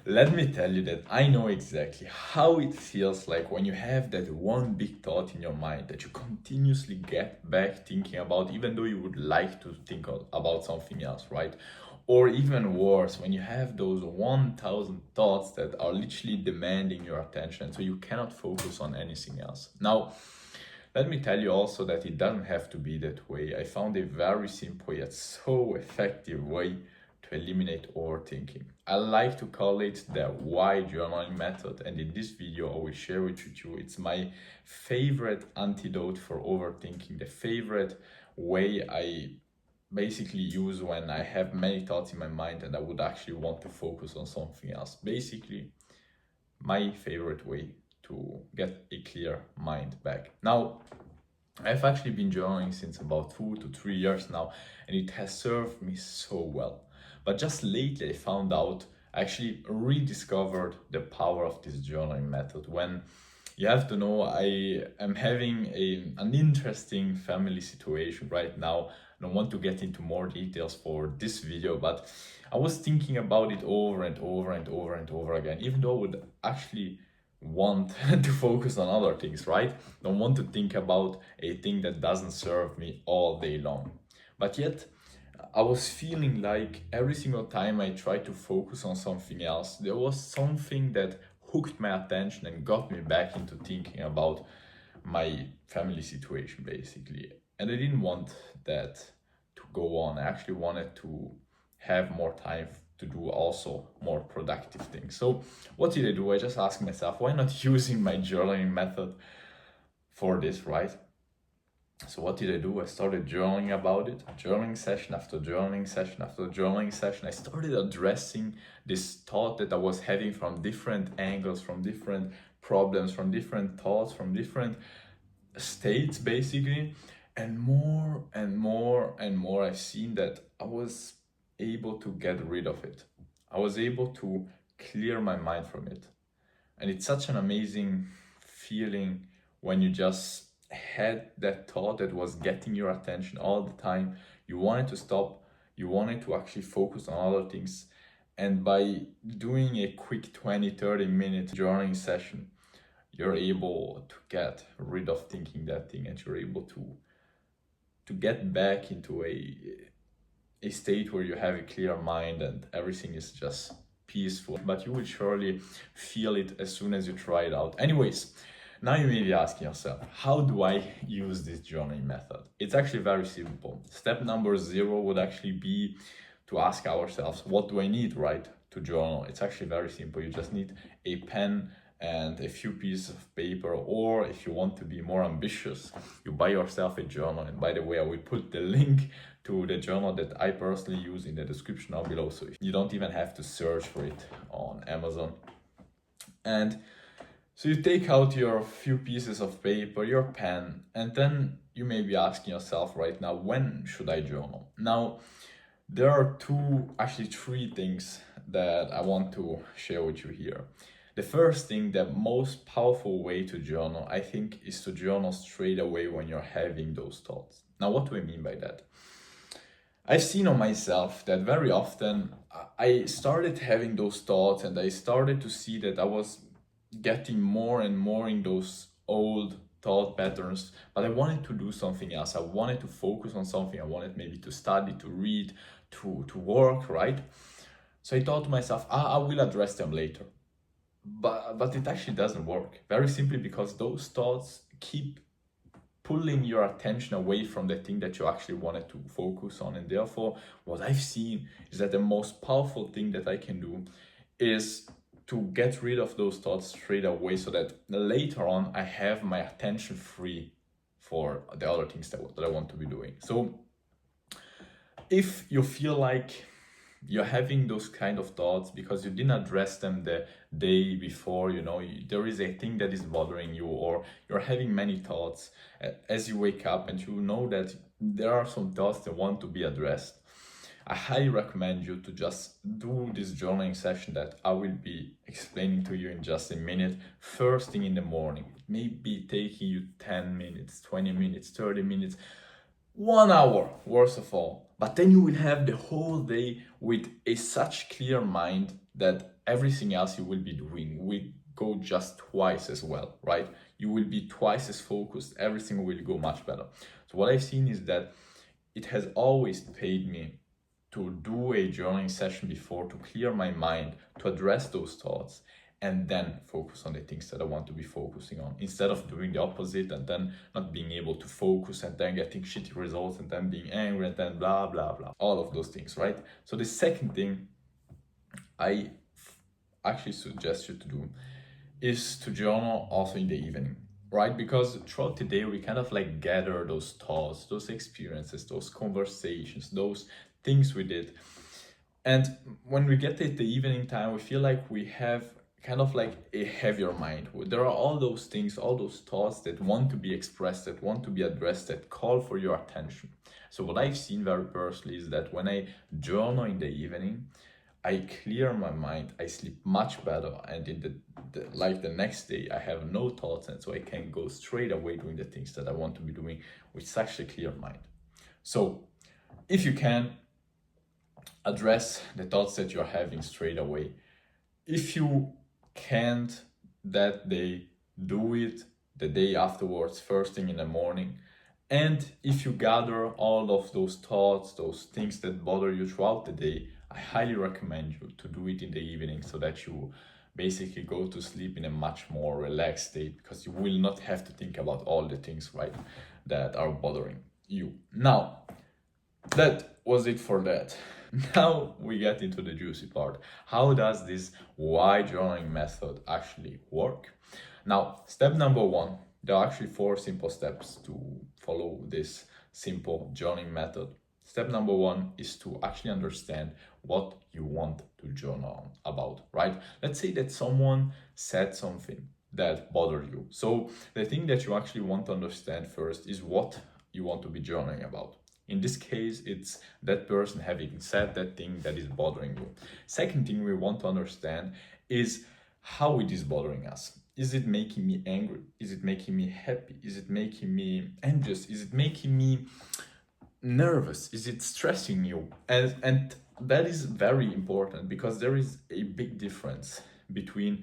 Let me tell you that I know exactly how it feels like when you have that one big thought in your mind that you continuously get back thinking about, even though you would like to think about something else, right? Or even worse, when you have those 1,000 thoughts that are literally demanding your attention, so you cannot focus on anything else. Now, let me tell you also that it doesn't have to be that way. I found a very simple yet so effective way to eliminate overthinking. I like to call it the why journaling method, and in this video I will share it with you. It's my favorite antidote for overthinking, the favorite way I basically use when I have many thoughts in my mind and I would actually want to focus on something else. Basically, my favorite way to get a clear mind back. Now, I've actually been journaling since about 2 to 3 years now, and it has served me so well. But just lately, I found out, I actually rediscovered the power of this journaling method when you have to know I am having an interesting family situation right now. I don't want to get into more details for this video, but I was thinking about it over and over and over and over again, even though I would actually want to focus on other things, right? Don't want to think about a thing that doesn't serve me all day long. But yet, I was feeling like every single time I tried to focus on something else, there was something that hooked my attention and got me back into thinking about my family situation, basically. And I didn't want that to go on. I actually wanted to have more time to do also more productive things. So what did I do? I just asked myself, why not using my journaling method for this, right? So what did I do? I started journaling about it, journaling session after journaling session after journaling session. I started addressing this thought that I was having from different angles, from different problems, from different thoughts, from different states, basically. And more and more and more, I've seen that I was able to get rid of it. I was able to clear my mind from it. And it's such an amazing feeling when you just had that thought that was getting your attention all the time. You wanted to stop, you wanted to actually focus on other things. And by doing a quick 20-30 minute journaling session, you're able to get rid of thinking that thing, and you're able to get back into a state where you have a clear mind and everything is just peaceful. But you will surely feel it as soon as you try it out. Anyways, now you may be asking yourself, how do I use this journaling method? It's actually very simple. Step number 0 would actually be to ask ourselves, what do I need, right, to journal? It's actually very simple. You just need a pen and a few pieces of paper, or if you want to be more ambitious, you buy yourself a journal. And by the way, I will put the link to the journal that I personally use in the description down below, so you don't even have to search for it on Amazon. And so you take out your few pieces of paper, your pen, and then you may be asking yourself right now, when should I journal? Now, there are actually three things that I want to share with you here. The first thing, the most powerful way to journal, I think, is to journal straight away when you're having those thoughts. Now, what do I mean by that? I've seen on myself that very often I started having those thoughts and I started to see that I was getting more and more in those old thought patterns, but I wanted to do something else. I wanted to focus on something. I wanted maybe to study, to read, to work, right? So I thought to myself, I will address them later. But it actually doesn't work. Very simply because those thoughts keep pulling your attention away from the thing that you actually wanted to focus on. And therefore, what I've seen is that the most powerful thing that I can do is to get rid of those thoughts straight away, so that later on I have my attention free for the other things that I want to be doing. So if you feel like you're having those kind of thoughts because you didn't address them the day before, there is a thing that is bothering you, or you're having many thoughts as you wake up and you know that there are some thoughts that want to be addressed, I highly recommend you to just do this journaling session that I will be explaining to you in just a minute, first thing in the morning. It may be taking you 10 minutes, 20 minutes, 30 minutes, 1 hour, worst of all. But then you will have the whole day with such clear mind that everything else you will be doing will go just twice as well, right? You will be twice as focused, everything will go much better. So what I've seen is that it has always paid me to do a journaling session before, to clear my mind, to address those thoughts, and then focus on the things that I want to be focusing on, instead of doing the opposite and then not being able to focus and then getting shitty results and then being angry and then blah blah blah, all of those things, right? So the second thing I actually suggest you to do is to journal also in the evening, right? Because throughout the day we kind of like gather those thoughts, those experiences, those conversations, those things we did, and when we get to the evening time, we feel like we have kind of like a heavier mind. There are all those things, all those thoughts that want to be expressed, that want to be addressed, that call for your attention. So what I've seen very personally is that when I journal in the evening, I clear my mind, I sleep much better, and in the next day I have no thoughts, and so I can go straight away doing the things that I want to be doing with such a clear mind. So if you can, address the thoughts that you're having straight away. If you can't that day, do it the day afterwards, first thing in the morning. And if you gather all of those thoughts, those things that bother you throughout the day, I highly recommend you to do it in the evening, so that you basically go to sleep in a much more relaxed state, because you will not have to think about all the things, right, that are bothering you. Now, that was it for that. Now we get into the juicy part. How does this why journaling method actually work? Now, step number one, there are actually 4 simple steps to follow this simple journaling method. Step number one is to actually understand what you want to journal about, right? Let's say that someone said something that bothered you. So the thing that you actually want to understand first is what you want to be journaling about. In this case, it's that person having said that thing that is bothering you. Second thing we want to understand is how it is bothering us. Is it making me angry? Is it making me happy? Is it making me anxious? Is it making me nervous? Is it stressing you? And that is very important, because there is a big difference between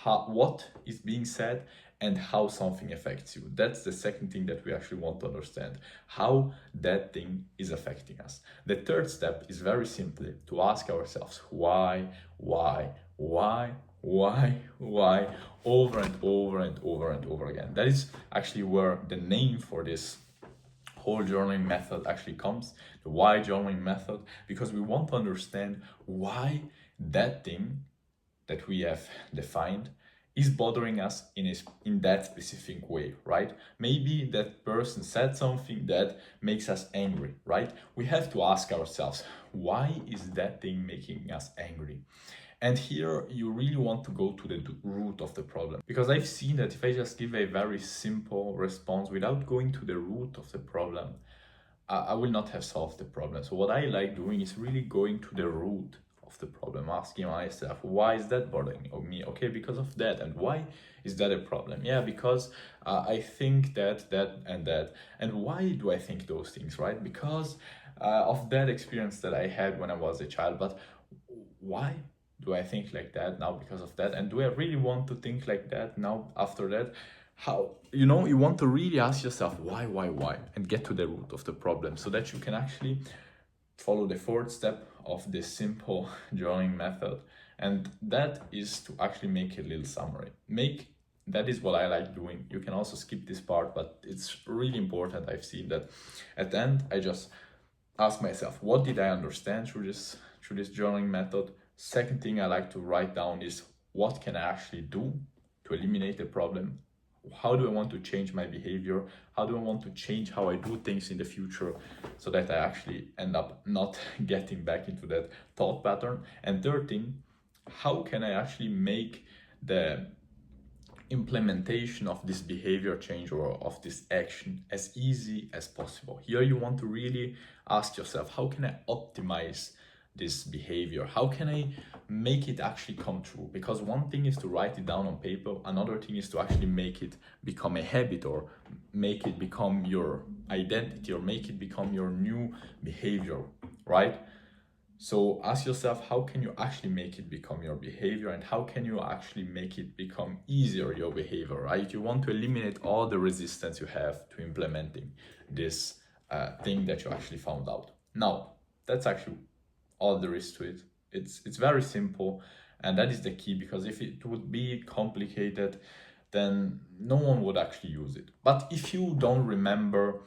what is being said and how something affects you. That's the second thing that we actually want to understand, how that thing is affecting us. The third step is very simply to ask ourselves why, over and over and over and over again. That is actually where the name for this whole journaling method actually comes, the why journaling method, because we want to understand why that thing that we have defined is bothering us in that specific way, right? Maybe that person said something that makes us angry, right? We have to ask ourselves, why is that thing making us angry? And here you really want to go to the root of the problem, because I've seen that if I just give a very simple response without going to the root of the problem, I will not have solved the problem. So what I like doing is really going to the root of the problem, asking myself, why is that bothering me? Okay, because of that. And why is that a problem? Yeah, because I think that and that. And why do I think those things, right? Because of that experience that I had when I was a child. But why do I think like that now because of that? And do I really want to think like that now after that? How, you want to really ask yourself why, and get to the root of the problem, so that you can actually follow the fourth step of this simple journaling method. And that is to actually make a little summary. That is what I like doing. You can also skip this part, but it's really important. I've seen that at the end, I just ask myself, what did I understand through this journaling method? Second thing I like to write down is, what can I actually do to eliminate the problem? How do I want to change my behavior? How do I want to change how I do things in the future, so that I actually end up not getting back into that thought pattern? And third thing, how can I actually make the implementation of this behavior change or of this action as easy as possible? Here you want to really ask yourself, how can I optimize this behavior? How can I make it actually come true? Because one thing is to write it down on paper, another thing is to actually make it become a habit, or make it become your identity, or make it become your new behavior, right? So ask yourself, how can you actually make it become your behavior, and how can you actually make it become easier your behavior, right? You want to eliminate all the resistance you have to implementing this thing that you actually found out. Now, that's actually all there is to it. It's very simple, and that is the key, because if it would be complicated, then no one would actually use it. But if you don't remember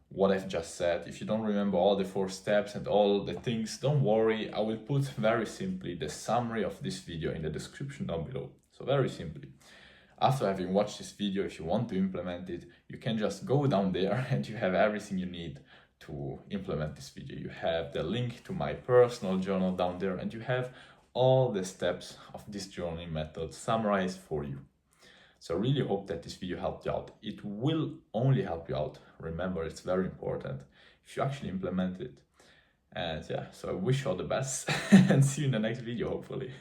what I've just said, if you don't remember all the 4 steps and all the things, don't worry, I will put very simply the summary of this video in the description down below. So very simply, after having watched this video, if you want to implement it, you can just go down there and you have everything you need to implement this video. You have the link to my personal journal down there, and you have all the steps of this journaling method summarized for you. So I really hope that this video helped you out. It will only help you out. Remember, it's very important if you actually implement it. And yeah, so I wish you all the best and see you in the next video, hopefully.